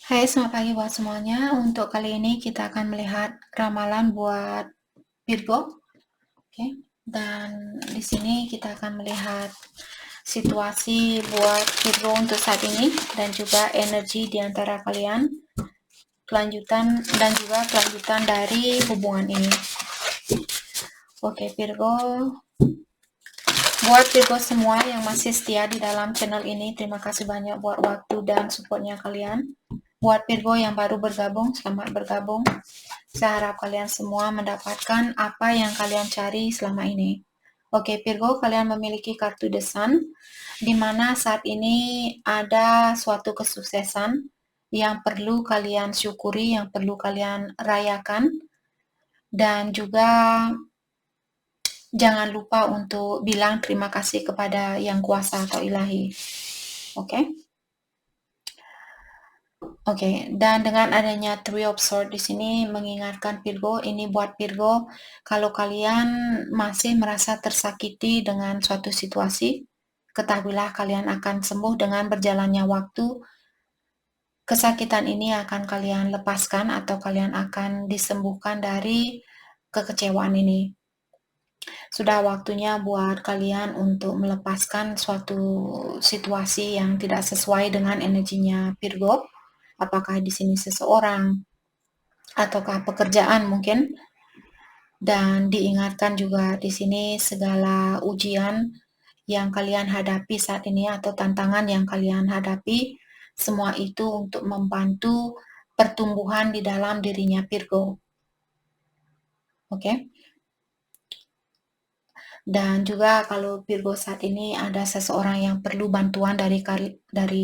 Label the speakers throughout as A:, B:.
A: Hai, selamat pagi buat semuanya. Untuk kali ini kita akan melihat ramalan buat Virgo, oke? Dan di sini kita akan melihat situasi buat Virgo untuk saat ini dan juga energi di antara kalian, kelanjutan dan juga kelanjutan dari hubungan ini. Oke, Virgo. Buat Virgo semua yang masih setia di dalam channel ini, terima kasih banyak buat waktu dan supportnya kalian. Buat Virgo yang baru bergabung, selamat bergabung. Saya harap kalian semua mendapatkan apa yang kalian cari selama ini. Oke, Virgo, kalian memiliki kartu The Sun, di mana saat ini ada suatu kesuksesan yang perlu kalian syukuri, yang perlu kalian rayakan, dan juga jangan lupa untuk bilang terima kasih kepada Yang Kuasa atau Ilahi. Oke? Oke, dan dengan adanya Three of Swords di sini mengingatkan Virgo, ini buat Virgo, kalau kalian masih merasa tersakiti dengan suatu situasi, ketahuilah kalian akan sembuh dengan berjalannya waktu. Kesakitan ini akan kalian lepaskan atau kalian akan disembuhkan dari kekecewaan ini. Sudah waktunya buat kalian untuk melepaskan suatu situasi yang tidak sesuai dengan energinya Virgo. Apakah di sini seseorang ataukah pekerjaan mungkin, dan diingatkan juga di sini segala ujian yang kalian hadapi saat ini atau tantangan yang kalian hadapi, semua itu untuk membantu pertumbuhan di dalam dirinya Virgo. Oke? Dan juga kalau Virgo saat ini ada seseorang yang perlu bantuan dari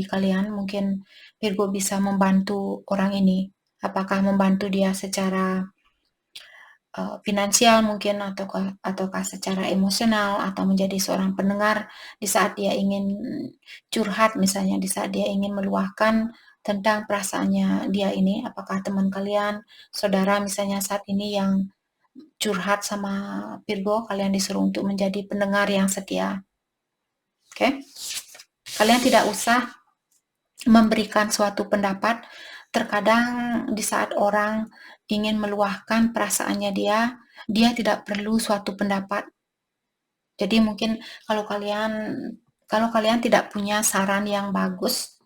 A: kalian, mungkin Virgo bisa membantu orang ini. Apakah membantu dia secara finansial mungkin, ataukah secara emosional, atau menjadi seorang pendengar di saat dia ingin curhat, misalnya di saat dia ingin meluahkan tentang perasaannya dia ini. Apakah teman kalian, saudara misalnya saat ini yang curhat sama Virgo, kalian disuruh untuk menjadi pendengar yang setia. Oke? Kalian tidak usah memberikan suatu pendapat. Terkadang di saat orang ingin meluahkan perasaannya dia tidak perlu suatu pendapat. Jadi mungkin kalau kalian tidak punya saran yang bagus,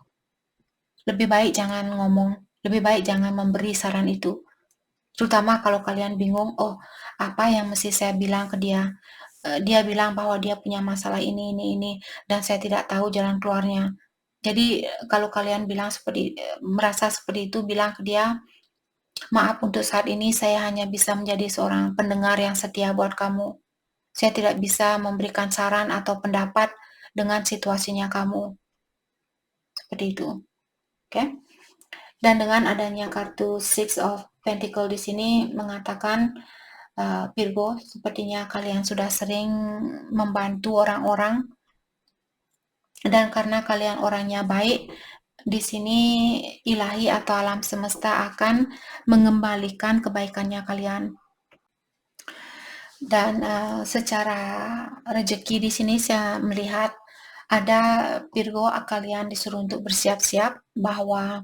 A: lebih baik jangan ngomong, lebih baik jangan memberi saran itu. Terutama kalau kalian bingung, oh apa yang mesti saya bilang ke dia? Dia bilang bahwa dia punya masalah ini, dan saya tidak tahu jalan keluarnya. Jadi kalau kalian merasa seperti itu, bilang ke dia, maaf untuk saat ini saya hanya bisa menjadi seorang pendengar yang setia buat kamu. Saya tidak bisa memberikan saran atau pendapat dengan situasinya kamu. Seperti itu. Oke? Dan dengan adanya kartu Six of Pentacle di sini mengatakan, Virgo, sepertinya kalian sudah sering membantu orang-orang, dan karena kalian orangnya baik, di sini ilahi atau alam semesta akan mengembalikan kebaikannya kalian. Dan secara rezeki di sini saya melihat ada Virgo, kalian disuruh untuk bersiap-siap bahwa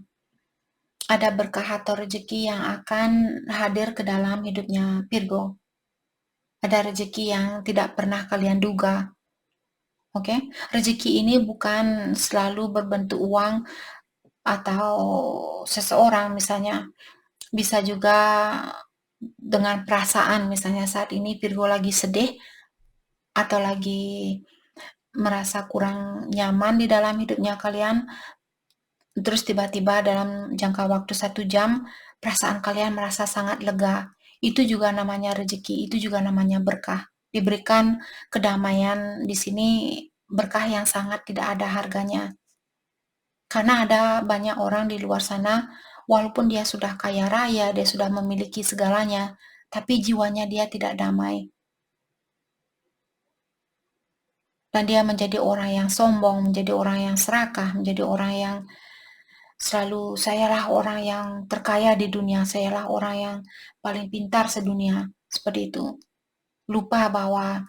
A: ada berkah atau rezeki yang akan hadir ke dalam hidupnya Virgo. Ada rezeki yang tidak pernah kalian duga. Oke, rezeki ini bukan selalu berbentuk uang atau seseorang, misalnya bisa juga dengan perasaan. Misalnya saat ini Virgo lagi sedih atau lagi merasa kurang nyaman di dalam hidupnya kalian, terus tiba-tiba dalam jangka waktu 1 jam perasaan kalian merasa sangat lega. Itu juga namanya rezeki, itu juga namanya berkah. Diberikan kedamaian di sini, berkah yang sangat tidak ada harganya. Karena ada banyak orang di luar sana, walaupun dia sudah kaya raya, dia sudah memiliki segalanya, tapi jiwanya dia tidak damai. Dan dia menjadi orang yang sombong, menjadi orang yang serakah, menjadi orang yang selalu, sayalah orang yang terkaya di dunia, sayalah orang yang paling pintar sedunia, seperti itu. Lupa bahwa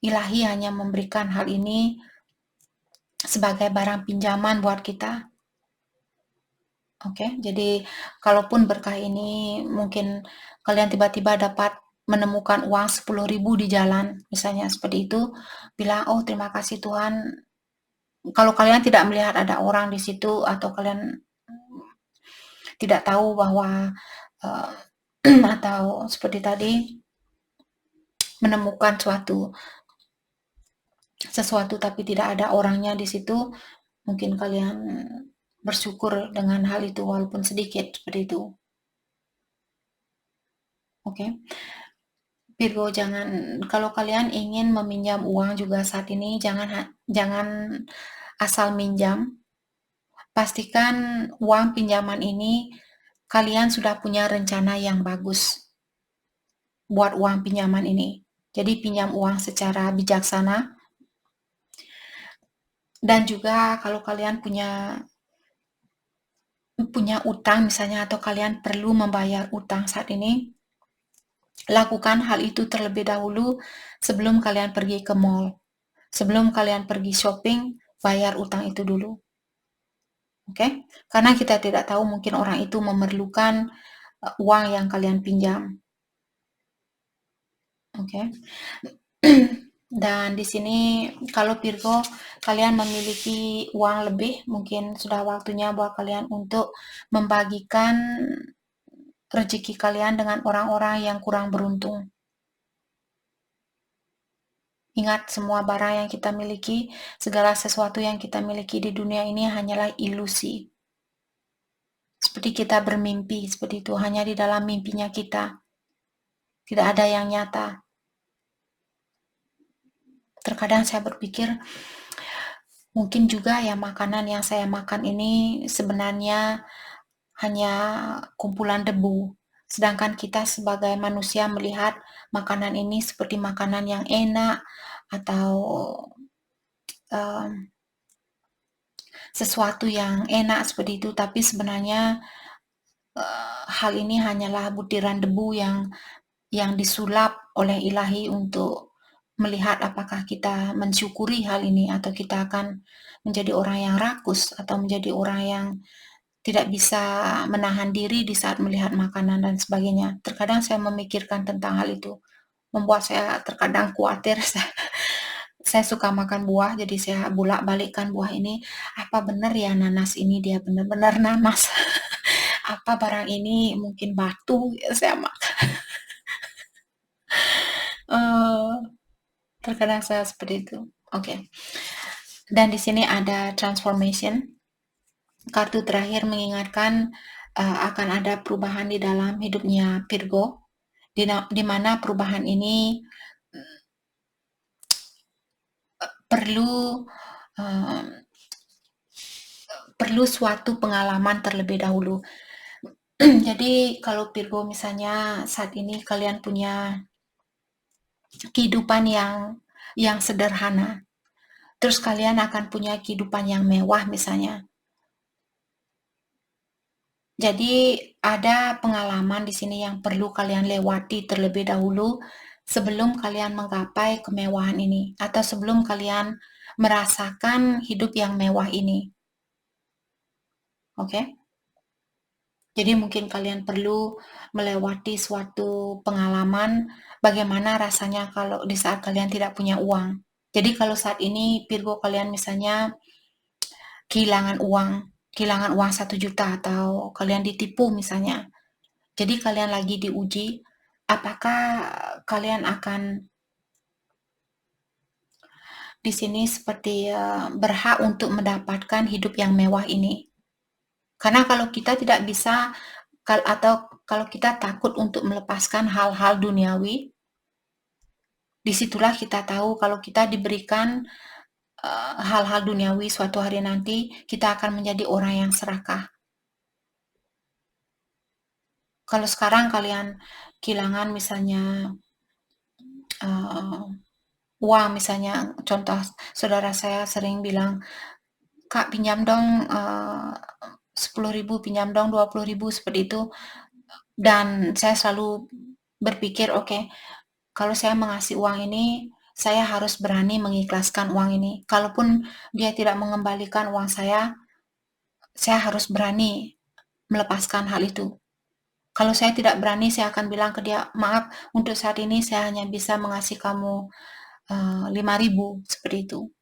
A: ilahi hanya memberikan hal ini sebagai barang pinjaman buat kita. Oke, jadi kalaupun berkah ini mungkin kalian tiba-tiba dapat menemukan uang 10.000 di jalan, misalnya seperti itu, bilang, "Oh, terima kasih Tuhan." Kalau kalian tidak melihat ada orang di situ atau kalian tidak tahu bahwa, eee, atau seperti tadi, menemukan sesuatu tapi tidak ada orangnya di situ, mungkin kalian bersyukur dengan hal itu walaupun sedikit, seperti itu. Oke. Virgo, jangan kalau kalian ingin meminjam uang juga saat ini jangan asal minjam. Pastikan uang pinjaman ini kalian sudah punya rencana yang bagus buat uang pinjaman ini. Jadi pinjam uang secara bijaksana dan juga kalau kalian punya utang misalnya atau kalian perlu membayar utang saat ini, lakukan hal itu terlebih dahulu sebelum kalian pergi ke mall. Sebelum kalian pergi shopping, bayar utang itu dulu. Oke? Karena kita tidak tahu mungkin orang itu memerlukan uang yang kalian pinjam. Oke? Dan di sini kalau Virgo kalian memiliki uang lebih, mungkin sudah waktunya buat kalian untuk membagikan rezeki kalian dengan orang-orang yang kurang beruntung. Ingat, semua barang yang kita miliki, segala sesuatu yang kita miliki di dunia ini hanyalah ilusi. Seperti kita bermimpi, seperti itu, hanya di dalam mimpinya kita. Tidak ada yang nyata. Terkadang saya berpikir, mungkin juga ya makanan yang saya makan ini sebenarnya hanya kumpulan debu. Sedangkan kita sebagai manusia melihat makanan ini seperti makanan yang enak atau um, sesuatu yang enak seperti itu, tapi sebenarnya hal ini hanyalah butiran debu yang disulap oleh ilahi untuk melihat apakah kita mensyukuri hal ini atau kita akan menjadi orang yang rakus atau menjadi orang yang tidak bisa menahan diri di saat melihat makanan dan sebagainya. Terkadang saya memikirkan tentang hal itu, membuat saya terkadang khawatir. Saya suka makan buah, jadi saya bolak-balikkan buah ini. Apa benar ya nanas ini dia benar-benar nanas? Apa barang ini mungkin batu? Saya makan. Uh, Terkadang saya seperti itu. Oke. Dan di sini ada transformation. Kartu terakhir mengingatkan akan ada perubahan di dalam hidupnya Virgo, di mana perubahan ini perlu uh, perlu suatu pengalaman terlebih dahulu. Jadi kalau Virgo misalnya saat ini kalian punya kehidupan yang sederhana, terus kalian akan punya kehidupan yang mewah misalnya. Jadi ada pengalaman di sini yang perlu kalian lewati terlebih dahulu sebelum kalian menggapai kemewahan ini atau sebelum kalian merasakan hidup yang mewah ini. Oke? Jadi mungkin kalian perlu melewati suatu pengalaman bagaimana rasanya kalau di saat kalian tidak punya uang. Jadi kalau saat ini Virgo kalian misalnya kehilangan uang 1 juta atau kalian ditipu misalnya. Jadi kalian lagi diuji, apakah kalian akan di sini seperti berhak untuk mendapatkan hidup yang mewah ini. Karena kalau kita tidak bisa atau kalau kita takut untuk melepaskan hal-hal duniawi, disitulah kita tahu kalau kita diberikan hal-hal duniawi suatu hari nanti, kita akan menjadi orang yang serakah. Kalau sekarang kalian kehilangan misalnya uang, misalnya contoh saudara saya sering bilang, Kak pinjam dong 10.000, pinjam dong 20.000 seperti itu. Dan saya selalu berpikir, oke, kalau saya mengasih uang ini, saya harus berani mengikhlaskan uang ini. Kalaupun dia tidak mengembalikan uang saya harus berani melepaskan hal itu. Kalau saya tidak berani, saya akan bilang ke dia, "Maaf, untuk saat ini saya hanya bisa mengasih kamu 5.000," seperti itu.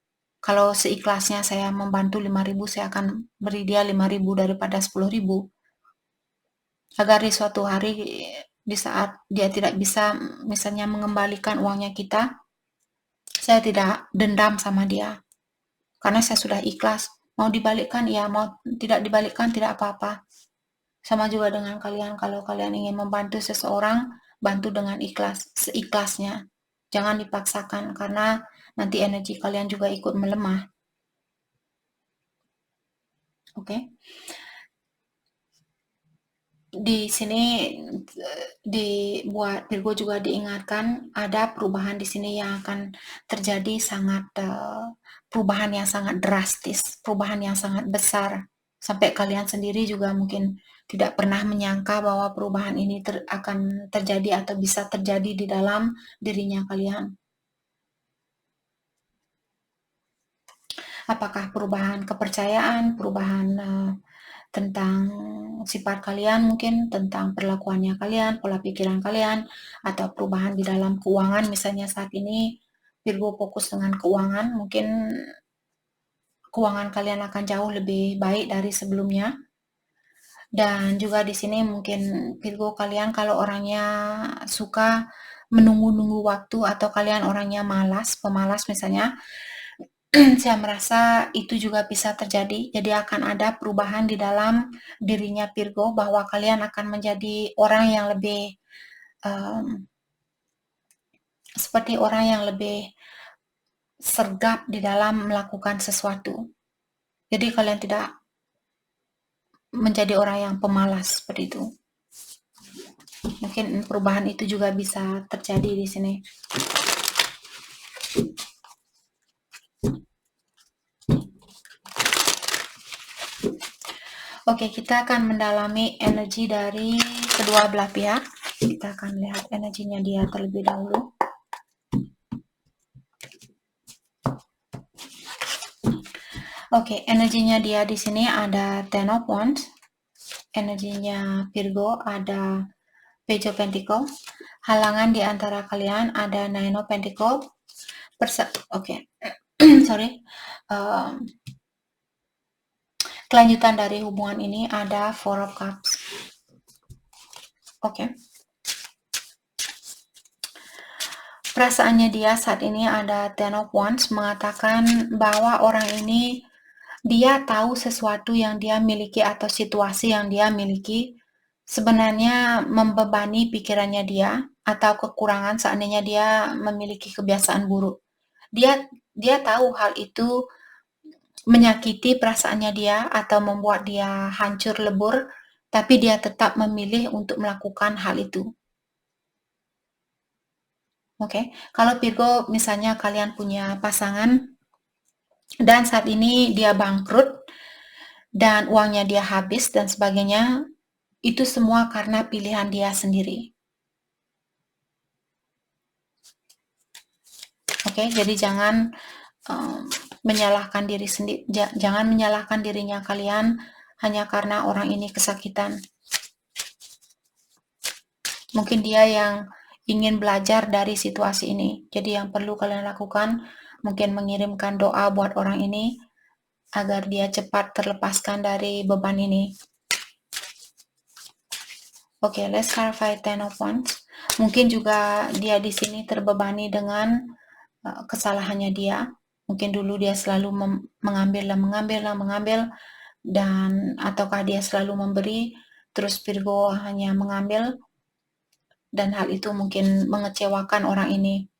A: Kalau seikhlasnya saya membantu 5.000, saya akan beri dia 5.000 daripada 10.000. Agar di suatu hari, di saat dia tidak bisa misalnya mengembalikan uangnya kita, saya tidak dendam sama dia. Karena saya sudah ikhlas. Mau dibalikkan, ya, mau tidak dibalikkan, tidak apa-apa. Sama juga dengan kalian, kalau kalian ingin membantu seseorang, bantu dengan ikhlas, seikhlasnya. Jangan dipaksakan, karena nanti energi kalian juga ikut melemah. Oke? Di sini dibuat Virgo juga diingatkan ada perubahan di sini yang akan terjadi, perubahan yang sangat drastis, perubahan yang sangat besar, sampai kalian sendiri juga mungkin tidak pernah menyangka bahwa perubahan ini akan terjadi atau bisa terjadi di dalam dirinya kalian. Apakah perubahan kepercayaan, perubahan tentang sifat kalian, mungkin tentang perlakuannya kalian, pola pikiran kalian, atau perubahan di dalam keuangan. Misalnya saat ini Virgo fokus dengan keuangan, mungkin keuangan kalian akan jauh lebih baik dari sebelumnya. Dan juga di sini mungkin Virgo kalian kalau orangnya suka menunggu-nunggu waktu, atau kalian orangnya pemalas misalnya, saya merasa itu juga bisa terjadi. Jadi akan ada perubahan di dalam dirinya Virgo, bahwa kalian akan menjadi orang yang lebih seperti orang yang lebih sergap di dalam melakukan sesuatu. Jadi kalian tidak menjadi orang yang pemalas seperti itu. Mungkin perubahan itu juga bisa terjadi di sini. Oke, kita akan mendalami energi dari kedua belah pihak. Kita akan lihat energinya dia terlebih dahulu. Oke, energinya dia di sini ada Ten of Wands. Energinya Virgo ada Page of Pentacles. Halangan di antara kalian ada Nine of Pentacles. Oke, sorry. Kelanjutan dari hubungan ini ada Four of Cups. Oke. Perasaannya dia saat ini ada Ten of Wands, mengatakan bahwa orang ini dia tahu sesuatu yang dia miliki atau situasi yang dia miliki sebenarnya membebani pikirannya dia, atau kekurangan seandainya dia memiliki kebiasaan buruk. Dia tahu hal itu menyakiti perasaannya dia atau membuat dia hancur lebur, tapi dia tetap memilih untuk melakukan hal itu. Oke, kalau Virgo misalnya kalian punya pasangan dan saat ini dia bangkrut dan uangnya dia habis dan sebagainya, itu semua karena pilihan dia sendiri. Oke, jadi jangan menyalahkan diri sendiri, jangan menyalahkan dirinya kalian hanya karena orang ini kesakitan. Mungkin dia yang ingin belajar dari situasi ini. Jadi yang perlu kalian lakukan mungkin mengirimkan doa buat orang ini agar dia cepat terlepaskan dari beban ini. Oke, let's clarify Ten of Wands. Mungkin juga dia di sini terbebani dengan kesalahannya dia. Mungkin dulu dia selalu mengambil dan ataukah dia selalu memberi, terus Virgo hanya mengambil, dan hal itu mungkin mengecewakan orang ini.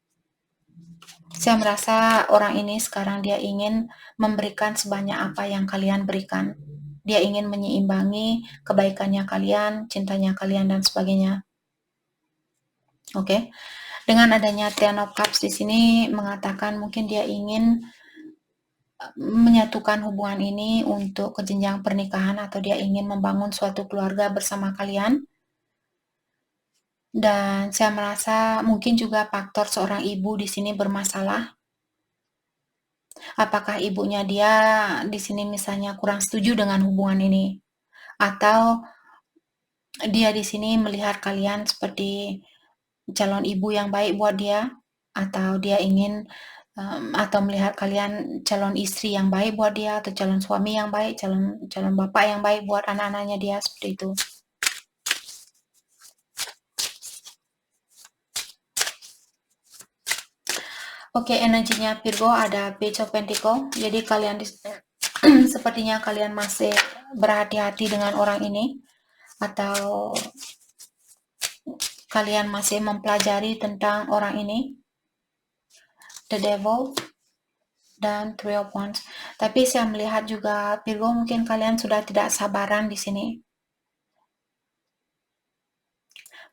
A: Saya merasa orang ini sekarang dia ingin memberikan sebanyak apa yang kalian berikan. Dia ingin menyeimbangi kebaikannya kalian, cintanya kalian, dan sebagainya. Oke. Dengan adanya Ten of Cups di sini mengatakan mungkin dia ingin menyatukan hubungan ini untuk ke jenjang pernikahan, atau dia ingin membangun suatu keluarga bersama kalian. Dan saya merasa mungkin juga faktor seorang ibu di sini bermasalah. Apakah ibunya dia di sini misalnya kurang setuju dengan hubungan ini, atau dia di sini melihat kalian seperti calon ibu yang baik buat dia, atau dia ingin atau melihat kalian calon istri yang baik buat dia, atau calon suami yang baik, calon bapak yang baik buat anak-anaknya dia, seperti itu. Oke, energinya Virgo ada Page of Pentacle. Jadi kalian sepertinya kalian masih berhati-hati dengan orang ini, atau kalian masih mempelajari tentang orang ini. The Devil dan Three of Wands. Tapi saya melihat juga Virgo, mungkin kalian sudah tidak sabaran di sini.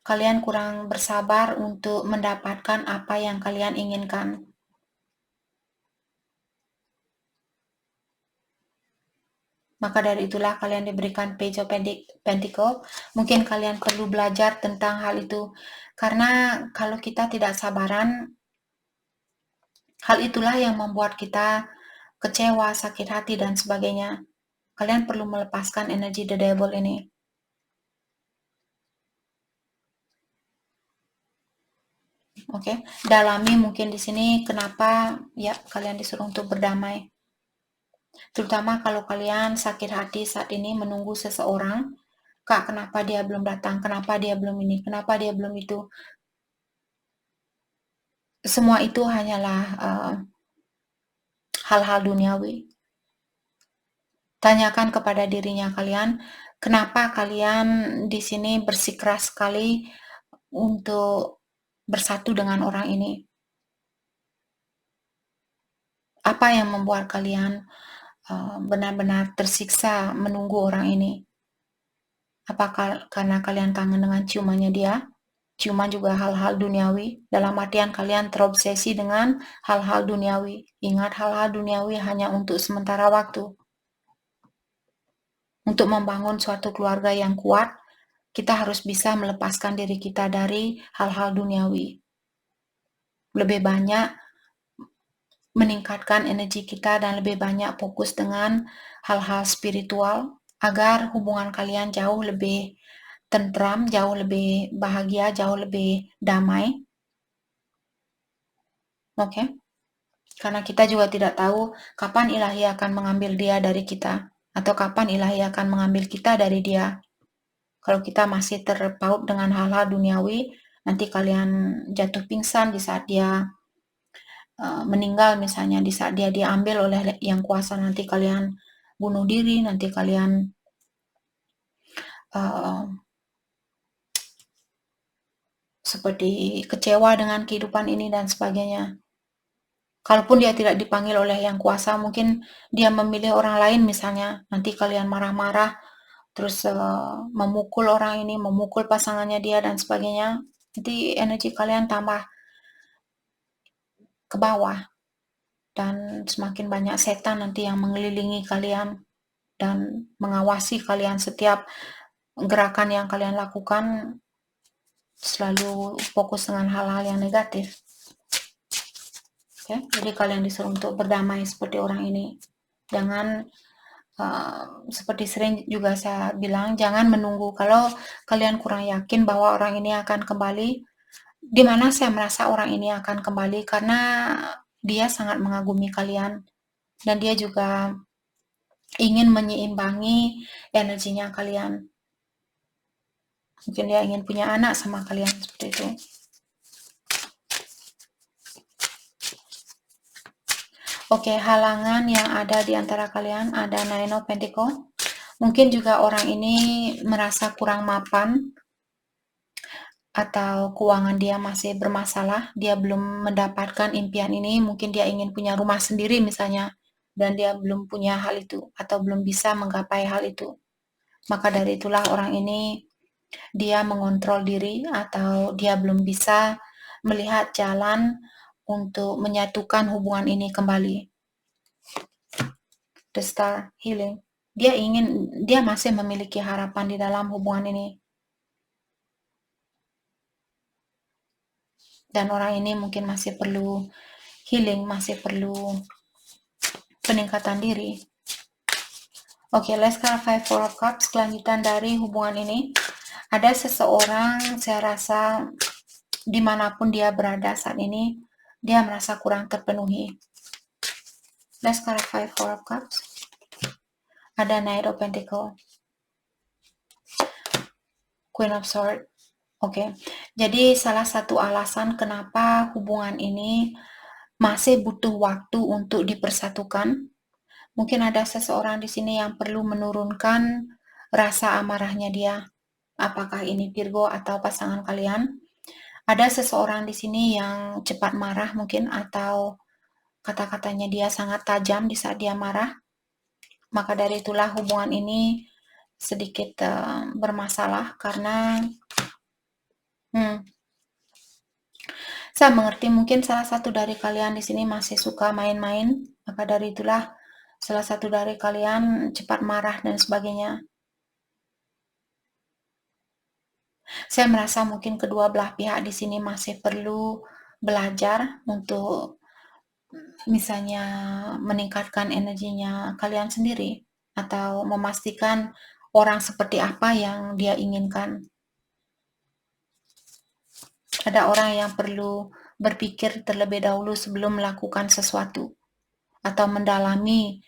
A: Kalian kurang bersabar untuk mendapatkan apa yang kalian inginkan. Maka dari itulah kalian diberikan Page of Pentacle. Mungkin kalian perlu belajar tentang hal itu. Karena kalau kita tidak sabaran, hal itulah yang membuat kita kecewa, sakit hati, dan sebagainya. Kalian perlu melepaskan energi The Devil ini. Oke, dalami mungkin di sini kenapa ya kalian disuruh untuk berdamai. Terutama kalau kalian sakit hati saat ini menunggu seseorang, Kak, kenapa dia belum datang? Kenapa dia belum ini? Kenapa dia belum itu? Semua itu hanyalah hal-hal duniawi. Tanyakan kepada dirinya kalian, kenapa kalian di sini bersikeras sekali untuk bersatu dengan orang ini? Apa yang membuat kalian benar-benar tersiksa menunggu orang ini? Apakah karena kalian kangen dengan ciumannya dia? Ciuman juga hal-hal duniawi. Dalam artian kalian terobsesi dengan hal-hal duniawi. Ingat, hal-hal duniawi hanya untuk sementara waktu. Untuk membangun suatu keluarga yang kuat, kita harus bisa melepaskan diri kita dari hal-hal duniawi. Lebih banyak meningkatkan energi kita dan lebih banyak fokus dengan hal-hal spiritual agar hubungan kalian jauh lebih tentram, jauh lebih bahagia, jauh lebih damai. Oke? Karena kita juga tidak tahu kapan ilahi akan mengambil dia dari kita, atau kapan ilahi akan mengambil kita dari dia. Kalau kita masih terpaut dengan hal-hal duniawi, nanti kalian jatuh pingsan di saat dia meninggal, misalnya di saat dia diambil oleh yang kuasa, nanti kalian bunuh diri, nanti kalian seperti kecewa dengan kehidupan ini dan sebagainya. Kalaupun dia tidak dipanggil oleh yang kuasa, mungkin dia memilih orang lain misalnya, nanti kalian marah-marah, terus memukul orang ini, memukul pasangannya dia dan sebagainya, nanti energi kalian tambah ke bawah, dan semakin banyak setan nanti yang mengelilingi kalian dan mengawasi kalian setiap gerakan yang kalian lakukan, selalu fokus dengan hal-hal yang negatif. Okay? Jadi kalian disuruh untuk berdamai seperti orang ini. Jangan seperti sering juga saya bilang, jangan menunggu. Kalau kalian kurang yakin bahwa orang ini akan kembali, di mana saya merasa orang ini akan kembali? Karena dia sangat mengagumi kalian dan dia juga ingin menyeimbangi energinya kalian. Mungkin dia ingin punya anak sama kalian, seperti itu. Oke, halangan yang ada di antara kalian ada Nine of Pentacles. Mungkin juga orang ini merasa kurang mapan, atau keuangan dia masih bermasalah, dia belum mendapatkan impian ini, mungkin dia ingin punya rumah sendiri misalnya, dan dia belum punya hal itu, atau belum bisa menggapai hal itu. Maka dari itulah orang ini, dia mengontrol diri, atau dia belum bisa melihat jalan untuk menyatukan hubungan ini kembali. The Star Healing. Dia masih memiliki harapan di dalam hubungan ini. Dan orang ini mungkin masih perlu healing, masih perlu peningkatan diri. Oke, let's clarify Four of Cups, kelanjutan dari hubungan ini. Ada seseorang, saya rasa dimanapun dia berada saat ini, dia merasa kurang terpenuhi. Let's clarify Four of Cups. Ada Knight of Pentacle, Queen of Swords. Oke, jadi salah satu alasan kenapa hubungan ini masih butuh waktu untuk dipersatukan. Mungkin ada seseorang di sini yang perlu menurunkan rasa amarahnya dia. Apakah ini Virgo atau pasangan kalian? Ada seseorang di sini yang cepat marah mungkin, atau kata-katanya dia sangat tajam di saat dia marah. Maka dari itulah hubungan ini sedikit bermasalah karena saya mengerti mungkin salah satu dari kalian di sini masih suka main-main. Maka dari itulah salah satu dari kalian cepat marah dan sebagainya. Saya merasa mungkin kedua belah pihak di sini masih perlu belajar untuk misalnya meningkatkan energinya kalian sendiri atau memastikan orang seperti apa yang dia inginkan. Ada orang yang perlu berpikir terlebih dahulu sebelum melakukan sesuatu atau mendalami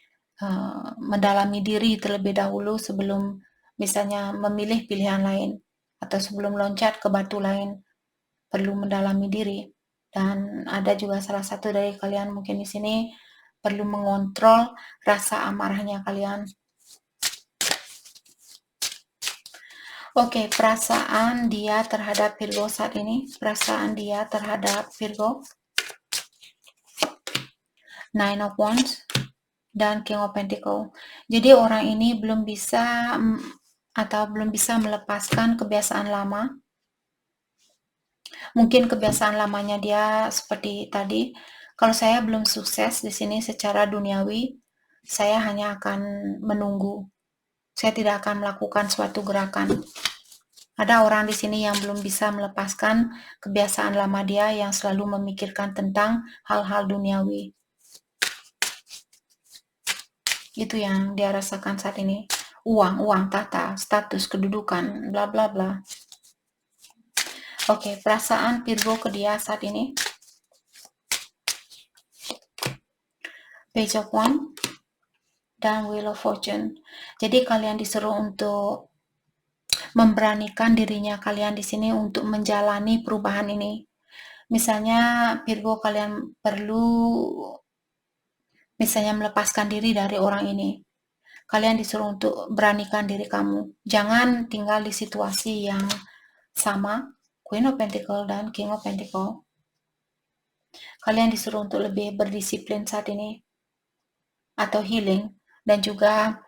A: diri terlebih dahulu sebelum misalnya memilih pilihan lain, atau sebelum loncat ke batu lain perlu mendalami diri. Dan ada juga salah satu dari kalian mungkin di sini perlu mengontrol rasa amarahnya kalian. Oke, perasaan dia terhadap Virgo saat ini, perasaan dia terhadap Virgo, Nine of Wands dan King of Pentacle. Jadi orang ini belum bisa melepaskan kebiasaan lama. Mungkin kebiasaan lamanya dia seperti tadi. Kalau saya belum sukses di sini secara duniawi, saya hanya akan menunggu. Saya tidak akan melakukan suatu gerakan. Ada orang di sini yang belum bisa melepaskan kebiasaan lama dia yang selalu memikirkan tentang hal-hal duniawi. Itu yang dia rasakan saat ini. Uang, tahta, status, kedudukan, bla bla bla. Oke, perasaan Virgo ke dia saat ini. Page of Wands dan Wheel of Fortune. Jadi kalian disuruh untuk memberanikan dirinya kalian di sini untuk menjalani perubahan ini. Misalnya Virgo, kalian perlu misalnya melepaskan diri dari orang ini. Kalian disuruh untuk beranikan diri kamu. Jangan tinggal di situasi yang sama, Queen of Pentacle dan King of Pentacle. Kalian disuruh untuk lebih berdisiplin saat ini, atau healing. Dan juga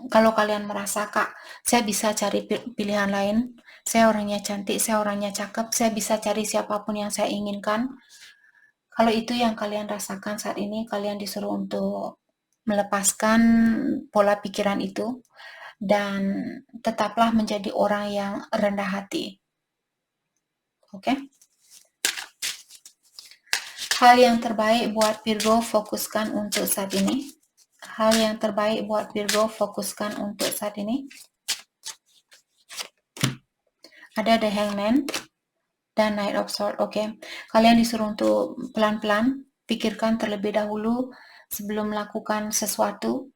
A: kalau kalian merasa, Kak, saya bisa cari pilihan lain, saya orangnya cantik, saya orangnya cakep, saya bisa cari siapapun yang saya inginkan. Kalau itu yang kalian rasakan saat ini, kalian disuruh untuk melepaskan pola pikiran itu dan tetaplah menjadi orang yang rendah hati. Oke? Hal yang terbaik buat Virgo fokuskan untuk saat ini. Hal yang terbaik buat Virgo fokuskan untuk saat ini. Ada The Hangman dan Knight of Swords. Oke. Kalian disuruh untuk pelan-pelan pikirkan terlebih dahulu sebelum melakukan sesuatu,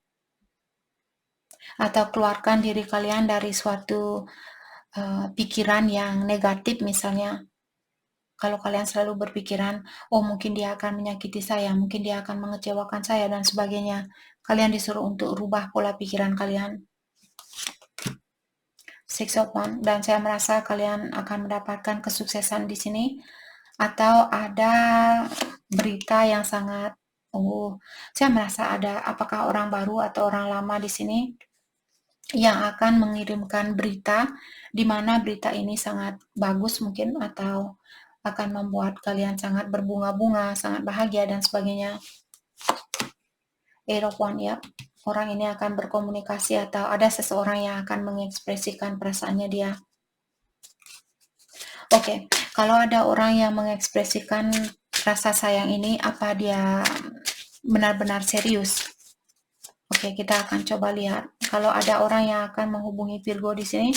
A: atau keluarkan diri kalian dari suatu pikiran yang negatif. Misalnya kalau kalian selalu berpikiran, oh mungkin dia akan menyakiti saya, mungkin dia akan mengecewakan saya dan sebagainya, kalian disuruh untuk rubah pola pikiran kalian. Six of Wands, dan saya merasa kalian akan mendapatkan kesuksesan di sini, atau ada berita yang sangat saya merasa ada, apakah orang baru atau orang lama di sini yang akan mengirimkan berita, di mana berita ini sangat bagus mungkin, atau akan membuat kalian sangat berbunga-bunga, sangat bahagia dan sebagainya. Eight of Wands, ya. Orang ini akan berkomunikasi, atau ada seseorang yang akan mengekspresikan perasaannya dia. Oke, kalau ada orang yang mengekspresikan rasa sayang ini, apa dia benar-benar serius? Oke, kita akan coba lihat. Kalau ada orang yang akan menghubungi Virgo di sini,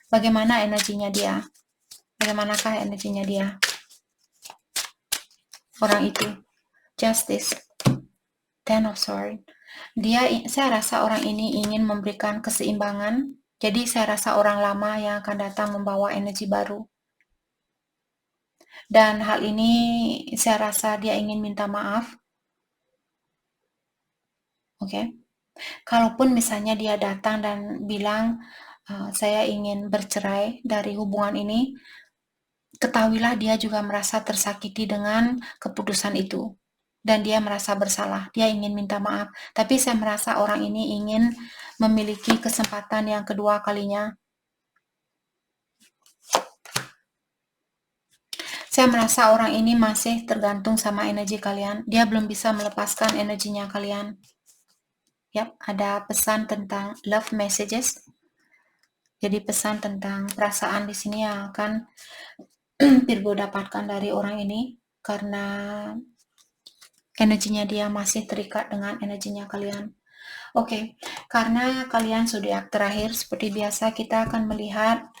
A: Bagaimana energinya dia? Bagaimanakah energinya dia? Orang itu. Justice. Ten of Swords. Saya rasa orang ini ingin memberikan keseimbangan. Jadi saya rasa orang lama yang akan datang membawa energi baru. Dan hal ini saya rasa dia ingin minta maaf. Oke. Kalaupun misalnya dia datang dan bilang, saya ingin bercerai dari hubungan ini, ketahuilah dia juga merasa tersakiti dengan keputusan itu. Dan dia merasa bersalah, dia ingin minta maaf. Tapi saya merasa orang ini ingin memiliki kesempatan yang kedua kalinya. Saya merasa orang ini masih tergantung sama energi kalian. Dia belum bisa melepaskan energinya kalian. Yap, ada pesan tentang love messages. Jadi pesan tentang perasaan di sini yang akan Virgo dapatkan dari orang ini karena energinya dia masih terikat dengan energinya kalian. Oke, karena kalian zodiak terakhir, seperti biasa kita akan melihat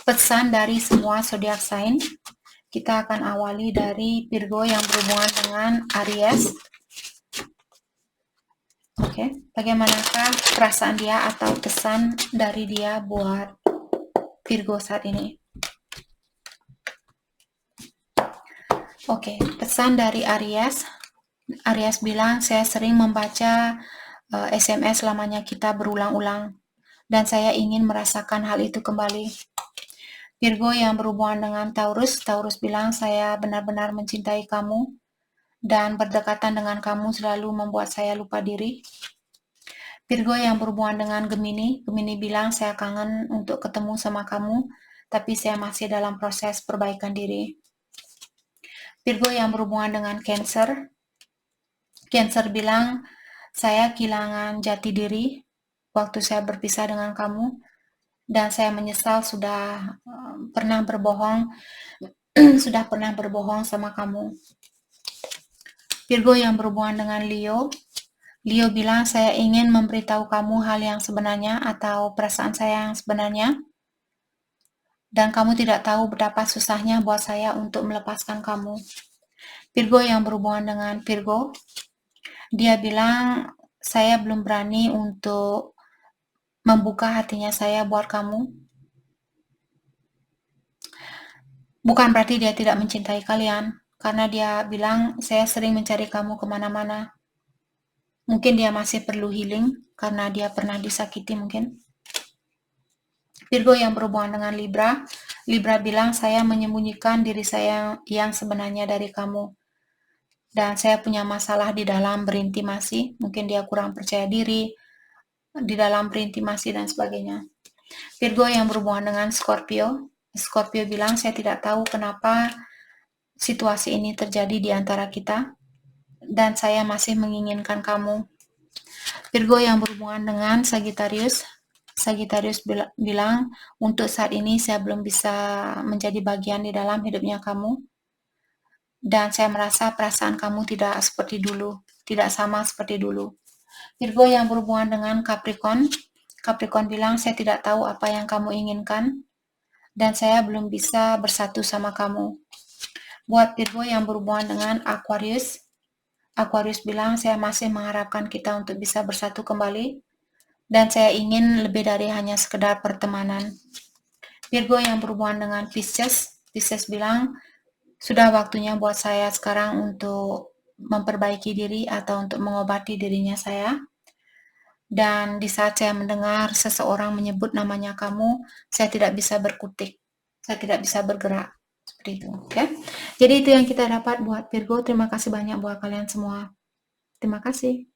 A: pesan dari semua zodiak sign. Kita akan awali dari Virgo yang berhubungan dengan Aries. Oke, bagaimanakah perasaan dia atau pesan dari dia buat Virgo saat ini? Oke, pesan dari Aries. Aries bilang, saya sering membaca SMS lamanya kita berulang-ulang, dan saya ingin merasakan hal itu kembali. Virgo yang berhubungan dengan Taurus. Taurus bilang, saya benar-benar mencintai kamu, dan berdekatan dengan kamu selalu membuat saya lupa diri. Virgo yang berhubungan dengan Gemini. Gemini bilang, saya kangen untuk ketemu sama kamu, tapi saya masih dalam proses perbaikan diri. Virgo yang berhubungan dengan Cancer. Cancer bilang, saya kehilangan jati diri waktu saya berpisah dengan kamu, dan saya menyesal sudah pernah berbohong, sudah pernah berbohong sama kamu. Virgo yang berhubungan dengan Leo. Leo bilang, saya ingin memberitahu kamu hal yang sebenarnya atau perasaan saya yang sebenarnya, dan kamu tidak tahu betapa susahnya buat saya untuk melepaskan kamu. Virgo yang berhubungan dengan Virgo. Dia bilang, saya belum berani untuk membuka hatinya saya buat kamu. Bukan berarti dia tidak mencintai kalian, karena dia bilang, saya sering mencari kamu kemana-mana. Mungkin dia masih perlu healing, karena dia pernah disakiti mungkin. Virgo yang berhubungan dengan Libra. Libra bilang, saya menyembunyikan diri saya yang sebenarnya dari kamu. Dan saya punya masalah di dalam berintimasi, mungkin dia kurang percaya diri di dalam berintimasi dan sebagainya. Virgo yang berhubungan dengan Scorpio. Scorpio bilang, saya tidak tahu kenapa situasi ini terjadi di antara kita, dan saya masih menginginkan kamu. Virgo yang berhubungan dengan Sagittarius. Sagittarius bilang, untuk saat ini saya belum bisa menjadi bagian di dalam hidupnya kamu, dan saya merasa perasaan kamu tidak seperti dulu, tidak sama seperti dulu. Virgo yang berhubungan dengan Capricorn. Capricorn bilang, saya tidak tahu apa yang kamu inginkan, dan saya belum bisa bersatu sama kamu. Buat Virgo yang berhubungan dengan Aquarius. Aquarius bilang, saya masih mengharapkan kita untuk bisa bersatu kembali, dan saya ingin lebih dari hanya sekedar pertemanan. Virgo yang berhubungan dengan Pisces. Pisces bilang, sudah waktunya buat saya sekarang untuk memperbaiki diri atau untuk mengobati dirinya saya. Dan di saat saya mendengar seseorang menyebut namanya kamu, saya tidak bisa berkutik, saya tidak bisa bergerak. Seperti itu, oke? Jadi itu yang kita dapat buat Virgo. Terima kasih banyak buat kalian semua. Terima kasih.